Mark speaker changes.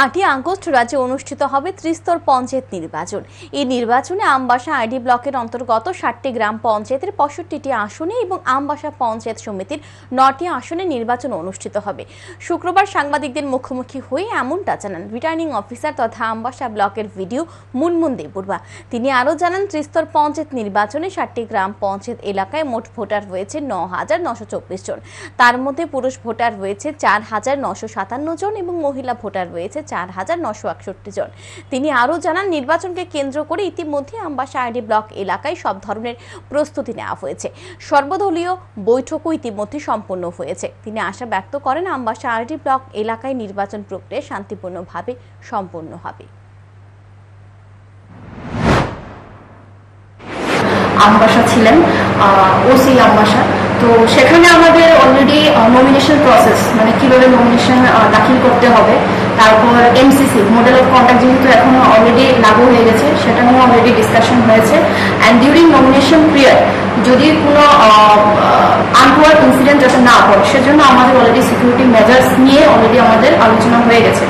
Speaker 1: 8 August রাজ্যে অনুষ্ঠিত হবে ত্রিস্তর পঞ্চায়েত নির্বাচন। এই নির্বাচনে আমবাসা আইডি ব্লকের অন্তর্গত 60টি গ্রাম পঞ্চায়েতের 65টি আসনে এবং আমবাসা পঞ্চায়েত সমিতির 9টি আসনে নির্বাচন অনুষ্ঠিত হবে। শুক্রবার সাংবাদিকদের মুখোমুখি হয়ে এমনটা জানান রিটার্নিং অফিসার তথা আমবাসা ব্লকের ভিডিও মুনমুন দেববর্মা। তিনি আরও জানান, ত্রিস্তর পঞ্চায়েত নির্বাচনে 60টি গ্রাম পঞ্চায়েত এলাকায় মোট ভোটার রয়েছে 9,924 জন। তার মধ্যে পুরুষ ভোটার রয়েছে 4,957 জন এবং মহিলা ভোটার রয়েছে 4,961 জন। তিনি আরও জানান, নির্বাচনকে কেন্দ্র করে ইতিমধ্যে আমবাসা আইডি ব্লক এলাকায় সব ধরনের প্রস্তুতি নেওয়া হয়েছে। সর্বদলীয় বৈঠকও ইতিমধ্যে সম্পন্ন হয়েছে। তিনি আশা ব্যক্ত করেন, আমবাসা আইডি ব্লক এলাকায় নির্বাচন প্রক্রিয়া শান্তিপূর্ণভাবে সম্পন্ন হবে।
Speaker 2: আমবাসা ছিলেন ওসি আমবাসা, তো সেখানে আমাদের অলরেডি নমিনেশন প্রসেস, মানে কিভাবে নমিনেশন দাখিল করতে হবে, তারপর এমসিসি মডেল অফ কন্ডাক্ট যেহেতু এখন অলরেডি লাগু হয়ে গেছে, সেটা নিয়ে অলরেডি ডিসকাশন হয়েছে। অ্যান্ড ডিউরিং নমিনেশন পিরিয়ড যদি কোনো আনওয়ার্ড ইনসিডেন্ট যাতে না হয়, সেজন্য আমাদের অলরেডি সিকিউরিটি মেজার্স নিয়ে অলরেডি আমাদের আলোচনা হয়ে গেছে।